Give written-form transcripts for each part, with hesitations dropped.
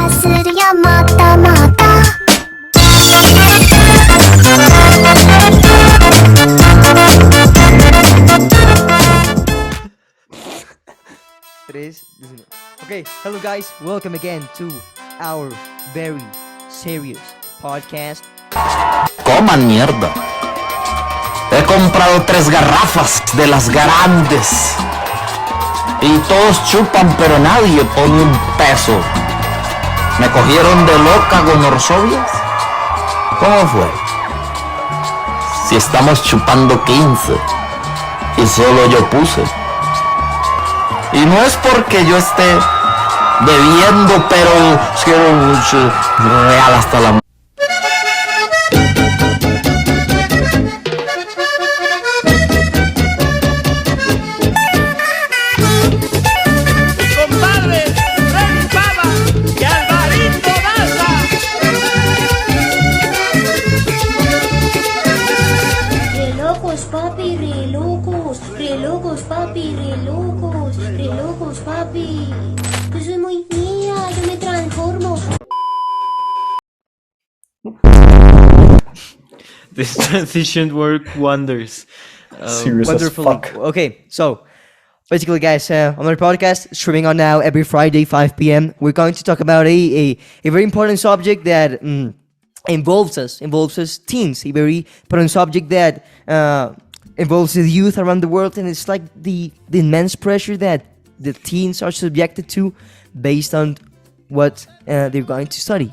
するよもっともっと Okay, hello guys, welcome again to our very serious podcast. Coman mierda. He comprado 3 garrafas de las grandes. Y todos chupan, pero nadie pone un peso. ¿Me cogieron de loca gonorsobias? ¿Cómo fue? Si estamos chupando 15 y solo yo puse. Y no es porque yo esté bebiendo, pero quiero mucho real hasta la... Papi, yo soy muy mía, yo me transformo. This transition worked wonders. Serious as Wonderfully. fuck. Okay, so basically, guys, on our podcast, streaming on now every Friday, 5 p.m., we're going to talk about a very important subject that involves us teens, a very important subject that involves the youth around the world, and it's like the immense pressure that the teens are subjected to based on what they're going to study.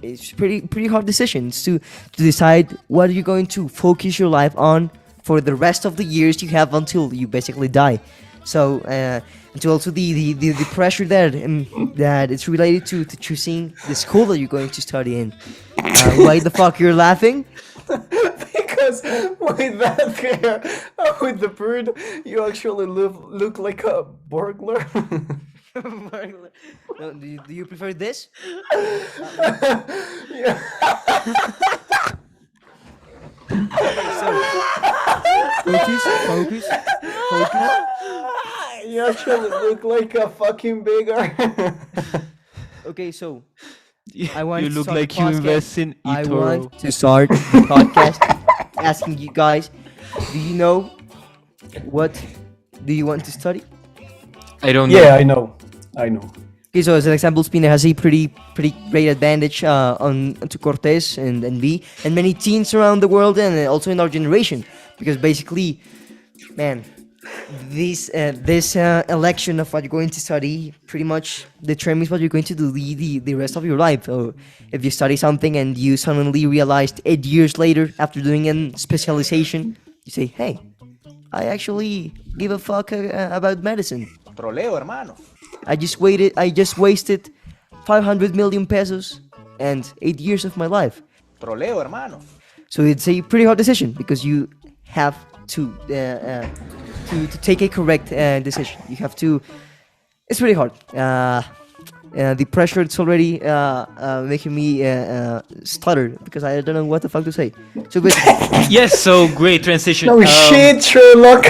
It's pretty hard decisions to decide what you're going to focus your life on for the rest of the years you have until you basically die. So and to also the pressure that it's related to choosing the school that you're going to study in. Why the fuck you're laughing? Because with that hair, with the beard, you actually look like a burglar. No, do you prefer this? Yeah. Focus. You actually look like a fucking beggar. Okay, so You to look start like the you podcast. invest in I eToro. want to start the podcast asking you guys, do you know what do you want to study? I don't know. Yeah, I know. Okay, so as an example, Spina has a pretty great advantage on to Cortez and V and many teens around the world and also in our generation, because basically, man, this election of what you're going to study pretty much determines what you're going to do the rest of your life. So if you study something and you suddenly realized 8 years later after doing a specialization, you say, hey, I actually give a fuck about medicine. Troleo, hermano. I just wasted 500 million pesos and 8 years of my life. Troleo, hermano. So it's a pretty hard decision because you have to take a correct decision. You have to. It's pretty hard. The pressure it's already making me stutter because I don't know what the fuck to say. So basically, Yes, so great transition. No shit, Sherlock.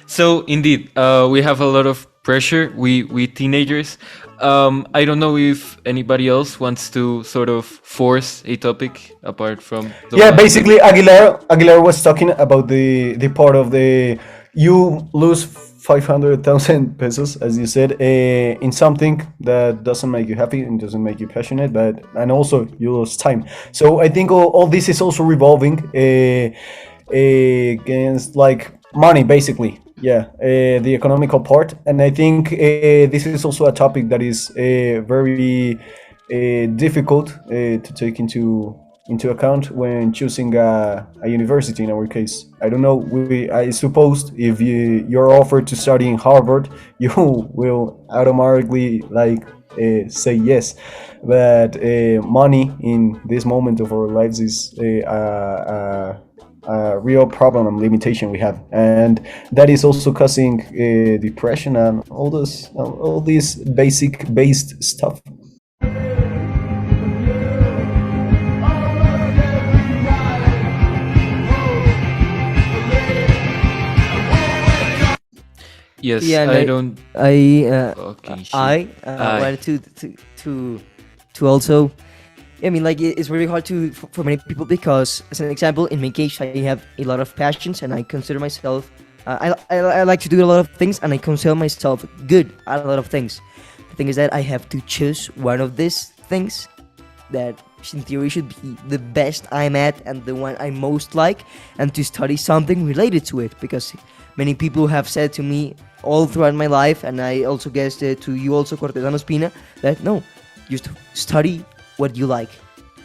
So indeed, we have a lot of pressure. We teenagers. I don't know if anybody else wants to sort of force a topic apart from. Yeah, basically Aguilar was talking about the part of the you lose 500,000 pesos, as you said, in something that doesn't make you happy and doesn't make you passionate, and also you lose time. So I think all this is also revolving against like money, basically. Yeah, the economical part, and I think this is also a topic that is very difficult to take into account when choosing a university. In our case, I don't know. I suppose if you're offered to study in Harvard, you will automatically say yes. But money in this moment of our lives is a real problem and limitation we have, and that is also causing depression and all this based stuff. Yes, Yeah, and I don't. I Okay, shit. I I- wanted to to also. I mean, like it's very hard to for many people because, as an example, in my case, I have a lot of passions, and I consider myself. I like to do a lot of things, and I consider myself good at a lot of things. The thing is that I have to choose one of these things that, in theory, should be the best I'm at and the one I most like, and to study something related to it. Because many people have said to me all throughout my life, and I also guessed to you also, Cortesano Spina, that no, just study what you like,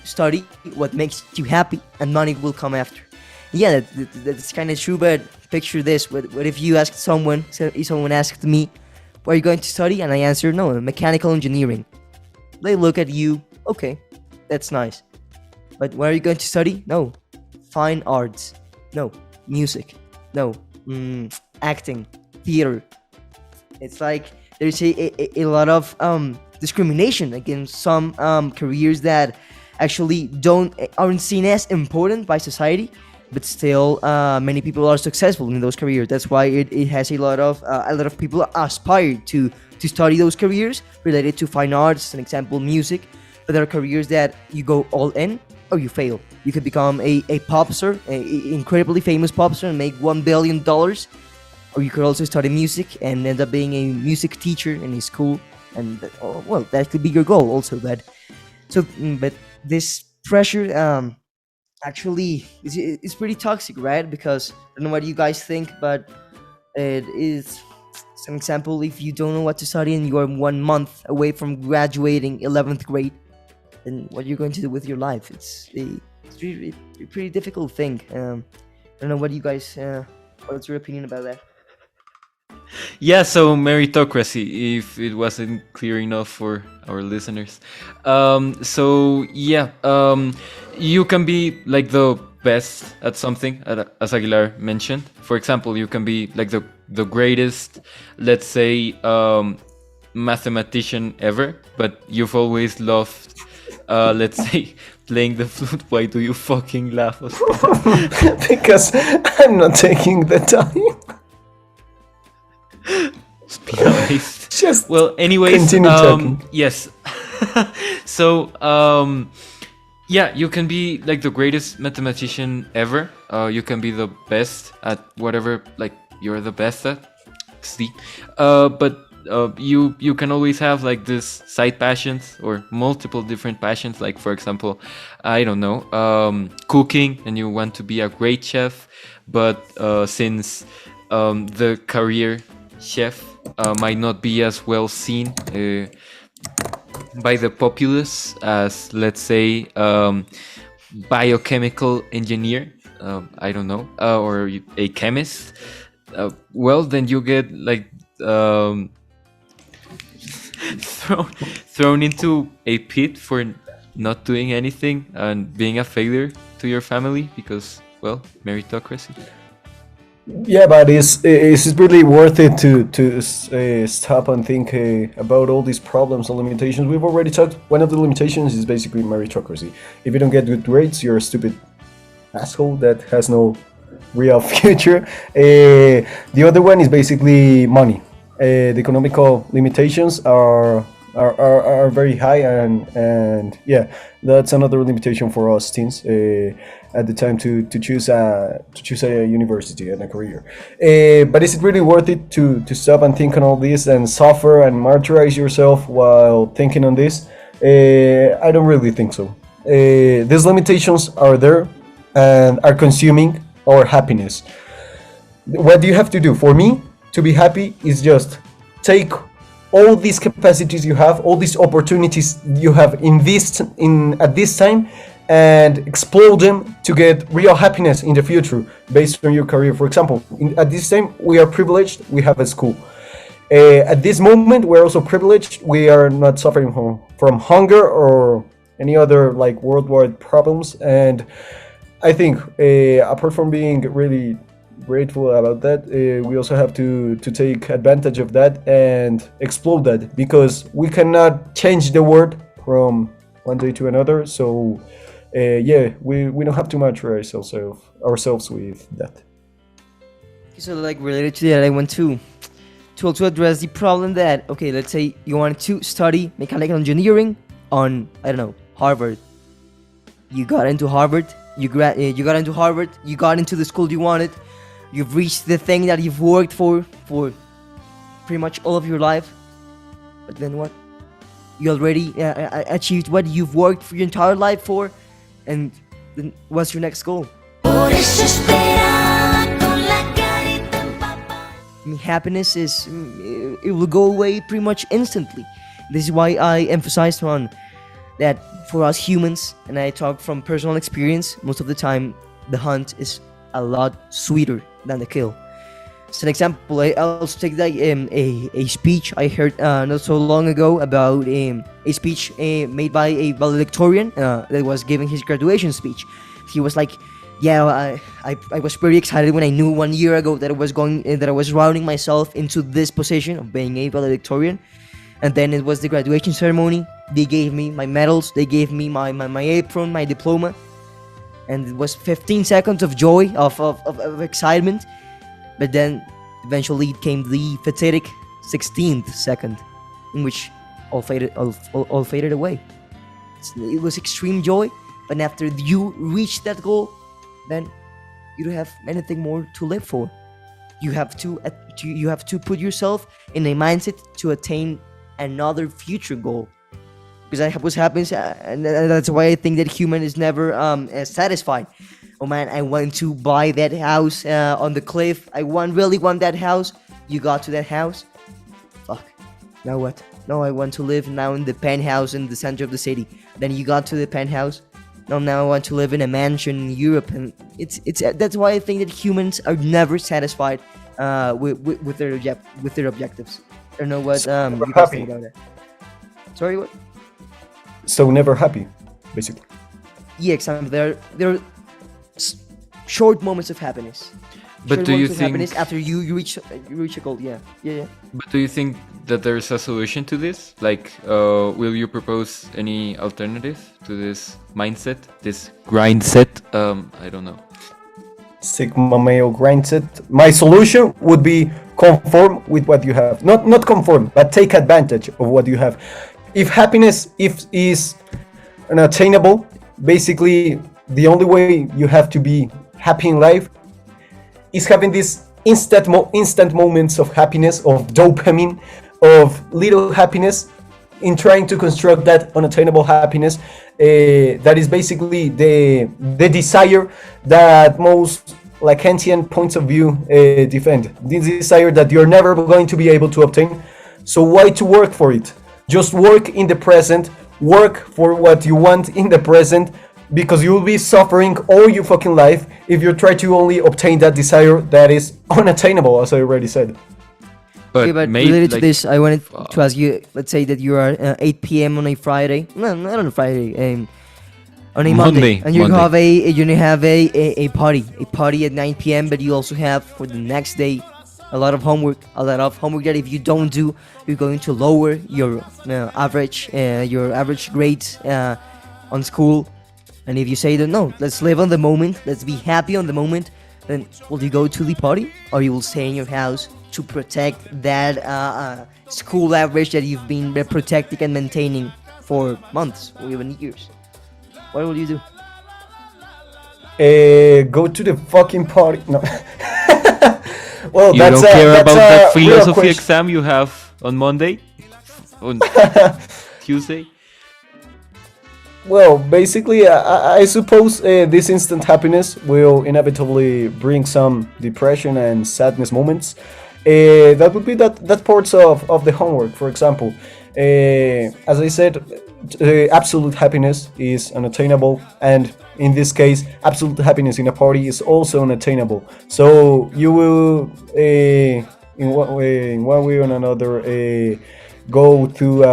study what makes you happy, and money will come after. Yeah, that's kind of true, but picture this: what if you asked someone, if someone asked me, "What are you going to study?" and I answered, "No, mechanical engineering." They look at you, okay, that's nice, but what are you going to study? No, fine arts, no, music, no, acting, theater. It's like there's a lot of discrimination against some careers that actually aren't seen as important by society, but still many people are successful in those careers. That's why it has a lot of people aspire to study those careers related to fine arts, an example, music. But there are careers that you go all in or you fail. You could become a pop star, a incredibly famous pop star, and make $1 billion, or you could also study music and end up being a music teacher in a school, and that could be your goal also. But this pressure actually is pretty toxic, right? Because I don't know what you guys think, but it is some example. If you don't know what to study and you are 1 month away from graduating 11th grade, then what you're going to do with your life? It's really a pretty difficult thing. I don't know what you guys. What's your opinion about that? Yeah, so meritocracy, if it wasn't clear enough for our listeners. You can be like the best at something, as Aguilar mentioned. For example, you can be like the greatest, let's say, mathematician ever, but you've always loved, let's say, playing the flute. Why do you fucking laugh, Oscar? Because I'm not taking the time. Just well, anyways, continue talking. yes. So, yeah, you can be like the greatest mathematician ever. You can be the best at whatever, like, you're the best at. See, but you can always have like this side passions or multiple different passions. Like, for example, I don't know, cooking, and you want to be a great chef, but since the career chef might not be as well seen by the populace as, let's say, biochemical engineer, I don't know, or a chemist, well, then you get like thrown into a pit for not doing anything and being a failure to your family because, well, meritocracy. Yeah, but is it really worth it to stop and think about all these problems and limitations? We've already talked. One of the limitations is basically meritocracy. If you don't get good grades, you're a stupid asshole that has no real future. The other one is basically money. The economical limitations are very high, and yeah, that's another limitation for us teens at the time to choose a university and a career. But is it really worth it to stop and think on all this and suffer and martyrize yourself while thinking on this? I don't really think so. These limitations are there and are consuming our happiness. What do you have to do? For me, to be happy is just take all these capacities you have, all these opportunities you have at this time, and explode them to get real happiness in the future based on your career. For example, at this time we are privileged, we have a school. At this moment we're also privileged, we are not suffering from hunger or any other like worldwide problems. And I think apart from being really grateful about that, we also have to take advantage of that and explode that, because we cannot change the world from one day to another. So yeah, we don't have to martyrize ourselves with that. So, like, related to that, I want to also address the problem that, okay, let's say you want to study mechanical engineering, on, I don't know, Harvard. You got into Harvard. You got into Harvard. You got into the school you wanted. You've reached the thing that you've worked for pretty much all of your life. But then what? You already achieved what you've worked for your entire life for, and then what's your next goal? Por eso esperaba con la carita empapada. I mean, happiness it will go away pretty much instantly. This is why I emphasized on that for us humans, and I talk from personal experience, most of the time the hunt is a lot sweeter than the kill. As an example, I'll also take like a speech I heard not so long ago about a speech made by a valedictorian that was giving his graduation speech. He was like, "Yeah, I was pretty excited when I knew 1 year ago that I was rounding myself into this position of being a valedictorian, and then it was the graduation ceremony. They gave me my medals, they gave me my apron, my diploma, and it was 15 seconds of joy, of excitement. But then eventually came the fatidic 16th second, in which all faded away. It was extreme joy, but after you reach that goal, then you don't have anything more to live for. You have to put yourself in a mindset to attain another future goal. Because what happens, and that's why I think that human is never satisfied. Oh man, I want to buy that house on the cliff. I really want that house. You got to that house. Fuck. Now what? No, I want to live now in the penthouse in the center of the city. Then you got to the penthouse. No, now I want to live in a mansion in Europe, and it's that's why I think that humans are never satisfied with their objectives. I don't know what you guys think about that. Sorry, what? So never happy, basically. Yeah, exactly. There are short moments of happiness. But Short do you moments of think? happiness after you reach a goal? Yeah. But do you think that there is a solution to this? Like, will you propose any alternative to this mindset, this grind set? I don't know. Sigma male grindset. My solution would be conform with what you have. Not conform, but take advantage of what you have. If happiness is unattainable, basically the only way you have to be happy in life is having these instant moments of happiness, of dopamine, of little happiness, in trying to construct that unattainable happiness. That is basically the desire that most Lacanian points of view defend. This desire that you're never going to be able to obtain. So why to work for it? Just work in the present, work for what you want in the present, because you will be suffering all your fucking life if you try to only obtain that desire that is unattainable, as I already said. But, Okay, but related to this, I wanted to ask you. Let's say that you are 8 p.m. on a Friday. No, not on a Friday. On a Monday, and you have a party at 9 p.m. But you also have for the next day a lot of homework that if you don't do, you're going to lower your average grades on school. And if you say that no, let's live on the moment, let's be happy on the moment, then will you go to the party, or you will stay in your house to protect that school average that you've been protecting and maintaining for months or even years? What will you do? Go to the fucking party. No. Well, you that's don't care about that real philosophy question. exam you have on Monday, on Tuesday. Well, basically, I suppose this instant happiness will inevitably bring some depression and sadness moments. That would be that parts of the homework, for example. As I said, absolute happiness is unattainable, and in this case, absolute happiness in a party is also unattainable. So you will, in one way or another, go to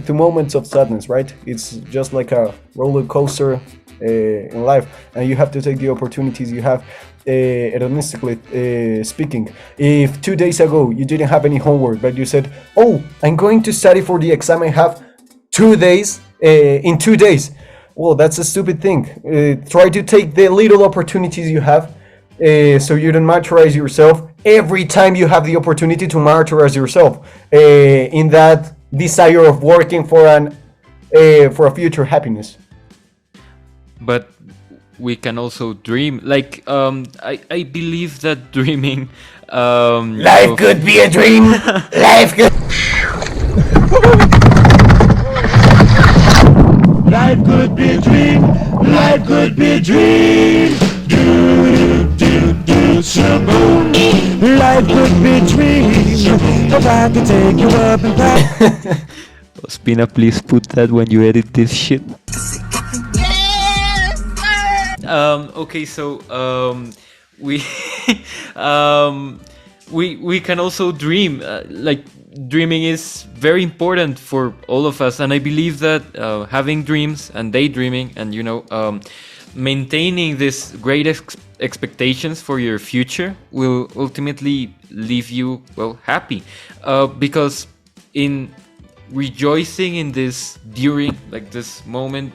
to moments of sadness, right? It's just like a roller coaster in life, and you have to take the opportunities you have. Hedonistically speaking, if 2 days ago you didn't have any homework, but you said, "Oh, I'm going to study for the exam I have 2 days in 2 days," well, that's a stupid thing. Try to take the little opportunities you have, so you don't martyrize yourself every time you have the opportunity to martyrize yourself in that desire of working for an for a future happiness. But we can also dream. Like I believe that dreaming. Life of- could be a dream. Life could. Life could be a dream. Life could be a dream. Shaboom. Life could be a dream. If I could take you up and back. Spina, please put that when you edit this shit. Okay, so we we can also dream. Like dreaming is very important for all of us, and I believe that having dreams and daydreaming, and maintaining this great expectations for your future will ultimately leave you happy, because in rejoicing in this during like this moment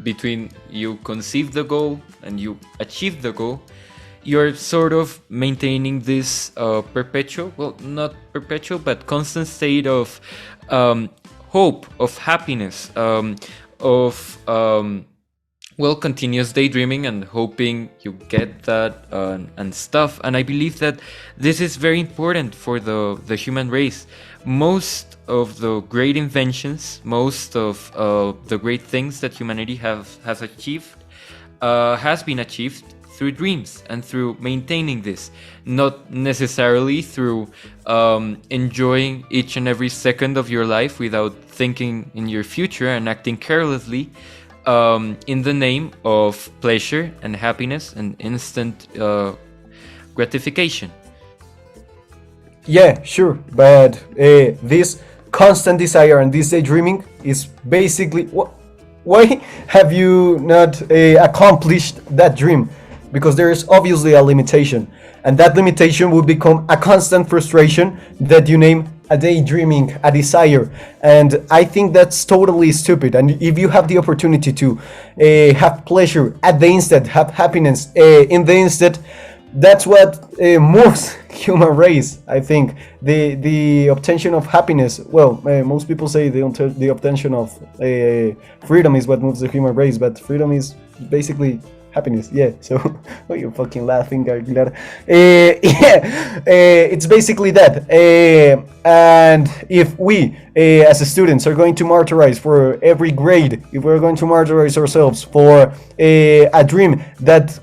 between you conceive the goal and you achieve the goal, you're sort of maintaining this perpetual, not perpetual, but constant state of hope, of happiness, of continuous daydreaming and hoping you get that and stuff. And I believe that this is very important for the human race. Most of the great inventions, most of the great things that humanity has achieved has been achieved through dreams and through maintaining this, not necessarily through enjoying each and every second of your life without thinking in your future and acting carelessly in the name of pleasure and happiness and instant gratification. Yeah, sure, but this constant desire and this daydreaming is basically why have you not accomplished that dream? Because there is obviously a limitation, and that limitation will become a constant frustration that you name a daydreaming, a desire. And I think that's totally stupid. And if you have the opportunity to have pleasure at the instant, have happiness in the instant, that's what moves human race. I think the obtention of happiness, most people say the obtention of freedom is what moves the human race, but freedom is basically happiness. Yeah, so why are you fucking laughing, Aguilar? It's basically that. And if we as students are going to martyrize for every grade, if we're going to martyrize ourselves for a dream that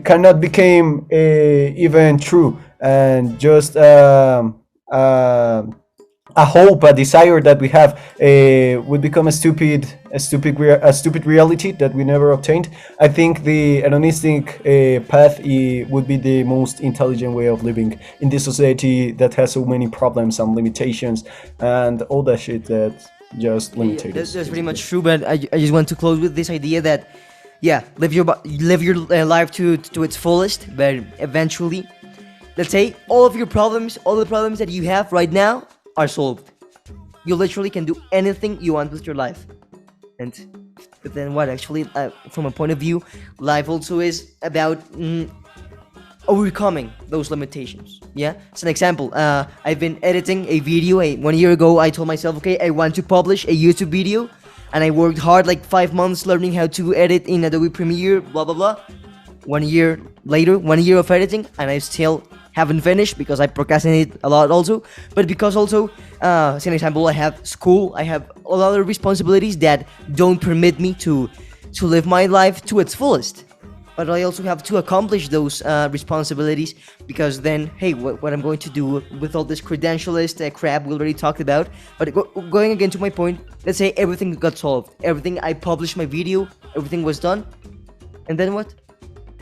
cannot become even true, and just a hope, a desire that we have would become a stupid reality that we never obtained. I think the hedonistic path would be the most intelligent way of living in this society that has so many problems and limitations and all that shit that just limited us. That's pretty much true, but I just want to close with this idea that, live your life to its fullest, but eventually, let's say all the problems that you have right now are solved. You literally can do anything you want with your life. But then what actually, from a point of view, life also is about overcoming those limitations. Yeah, it's an example. I've been editing a video. 1 year ago, I told myself, okay, I want to publish a YouTube video, and I worked hard, like 5 months, learning how to edit in Adobe Premiere, blah blah blah. 1 year later, 1 year of editing, and I still haven't finished because I procrastinate a lot also, but because also, as an example, I have school, I have a lot of responsibilities that don't permit me to live my life to its fullest. But I also have to accomplish those responsibilities, because then, hey, what I'm going to do with all this credentialist crap we already talked about. But going again to my point, let's say everything got solved, everything, I published my video, everything was done, and then what?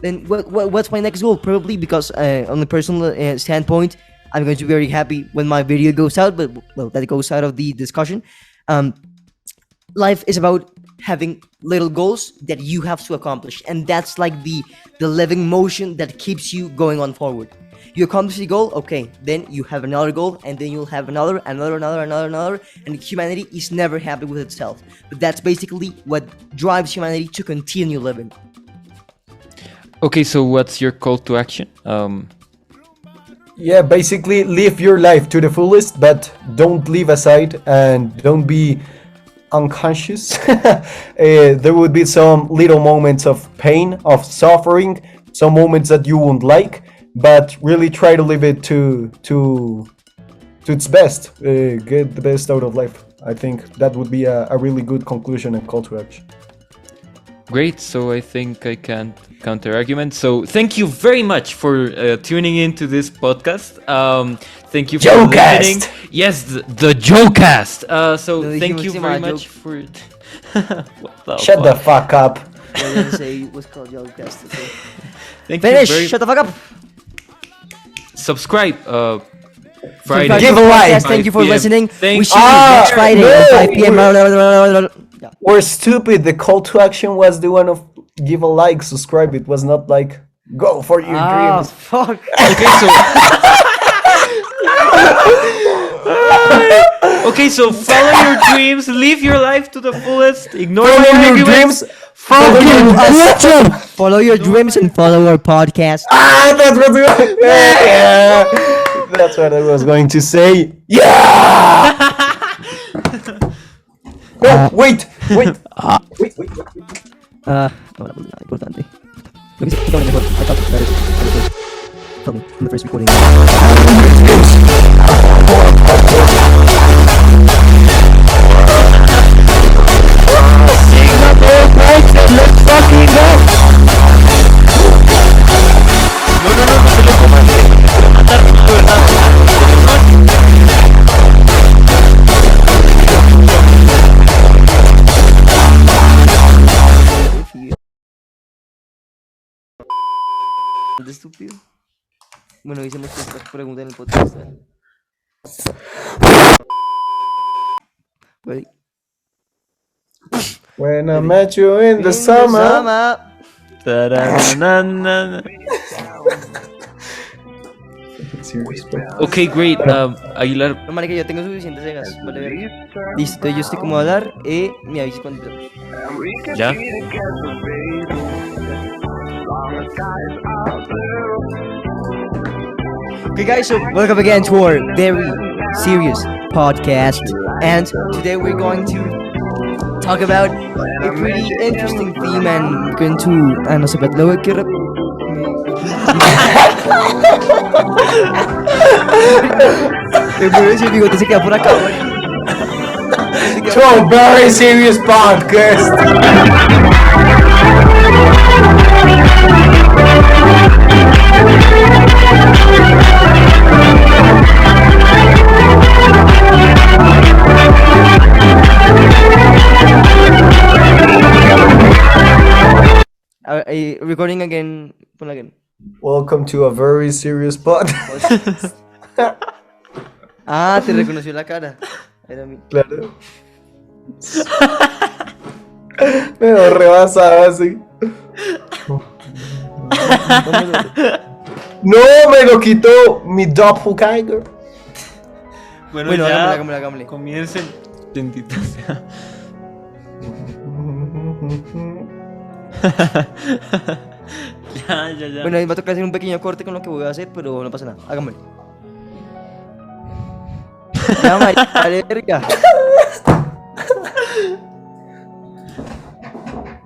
Then what's my next goal? Probably, because on a personal standpoint, I'm going to be very happy when my video goes out, but that goes out of the discussion. Life is about having little goals that you have to accomplish, and that's like the living motion that keeps you going on forward. You accomplish the goal, okay, then you have another goal, and then you'll have another, and humanity is never happy with itself. But that's basically what drives humanity to continue living. Okay, so what's your call to action? Yeah, basically live your life to the fullest, but don't leave aside and don't be unconscious. There would be some little moments of pain, of suffering, some moments that you won't like, but really try to live it to its best. Get the best out of life. I think that would be a really good conclusion and call to action. Great, so I think I can't counter argument. So thank you very much for tuning into this podcast. Thank you for Jokecast! listening. Yes, the Jokecast. So No, thank dijimos you que se very llamaba much for it. What the Shut the fuck? fuck up. I didn't say it was called Jokecast. Okay. Thank Finish! you very Shut the fuck up! Subscribe. Friday. Subscribe Give to a the like. podcast. Thank you for 5 p.m. listening. Thank We see you. you next Friday no, at 5 p.m. Yeah. We're stupid. The call to action was the one of give a like, subscribe. It was not like go for your Ah, dreams. fuck. Okay, so okay, so follow your dreams, live your life to the fullest, ignore Follow my your arguments. dreams. Follow your dreams and follow our podcast. That's what yeah. That's what I was going to say. Yeah. No, wait. Wait. No, importante. Lo que sí, todo lo mejor. I thought that is told me in the first recording. ¿De estúpido? Bueno, hicimos esta pregunta en el podcast. Ready? When I met you in the summer. Ta-da-na-na-na. Okay, great. Aguilar, No, marica, yo tengo suficientes cegas. Vale, ver. Listo, yo estoy como a hablar y me avisas cuando entremos. ¿ya? Okay, guys, so welcome again to our very serious podcast. And today we're going to talk about a pretty interesting theme and we're going to. No sé, pero luego quiero. El ese bigote se queda por acá, güey. To a very serious podcast. Recording again. Pon again. Welcome to a very serious podcast. Ah, te reconoció la cara. Era mi. Claro. Me lo rebasaba así. No, me lo quitó mi doppelganger. Bueno, ya, hagámosle. comiencen. Bendito sea. Ya. Bueno, ahí va a tocar hacer un pequeño corte con lo que voy a hacer, pero no pasa nada. Hagámosle. Ya, vale, verga.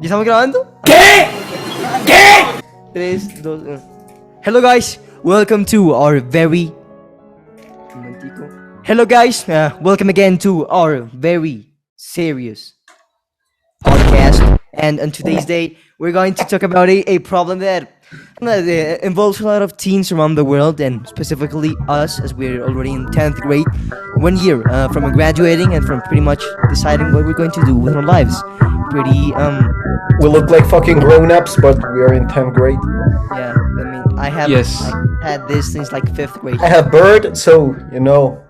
¿Ya estamos grabando? ¿Qué? 3, 2, 1. Hello guys, welcome to our very... Hello guys, welcome again to our very serious podcast. And on today's day, we're going to talk about a problem that involves a lot of teens around the world, and specifically us, as we're already in 10th grade. 1 year from graduating and from pretty much deciding what we're going to do with our lives. Pretty, We look like fucking grown-ups, but we are in 10th grade. yeah, I mean, I have Yes. I had this since like 5th grade. I have bird, so, you know.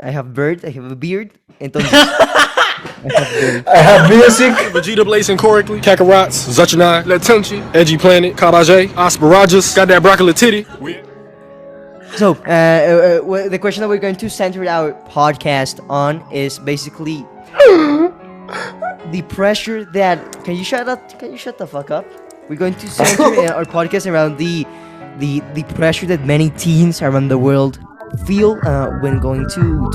I have bird, I have a beard, entonces... I have bird. I have music. Vegeta blazing correctly, Kakarot's, Zuchanai, Latunchi, Edgy Planet, Kabaje, Asparagus, got that broccoli titty. So, the question that we're going to center our podcast on is basically the pressure that... Can you shut up? Can you shut the fuck up? We're going to center our podcast around the pressure that many teens around the world feel when going to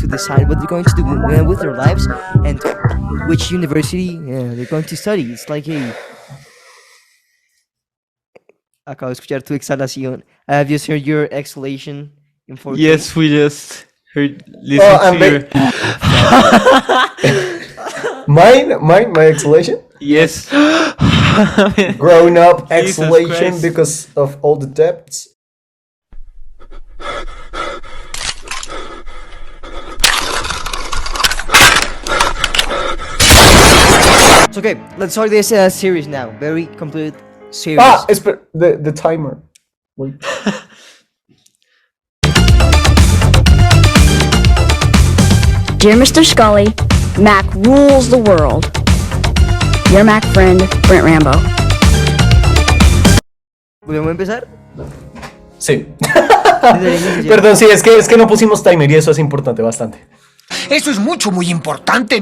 decide what they're going to do with their lives and which university they're going to study. It's like a. Acabo de escuchar tu exhalación. Have you just heard your exhalation in 4K? Yes, we just heard. Listen Oh, to your. My exhalation? Yes. Growing up, Jesus exhalation Christ. because of all the debts. So, okay, let's start this series now. Very complete series. Ah, the timer. Wait. Dear Mr. Scully, Mac rules the world. Your Mac friend, Brent Rambo. ¿Podemos empezar? Sí. Desde el inicio. Perdón, sí, es que no pusimos timer y eso es importante bastante. Eso es mucho, muy importante.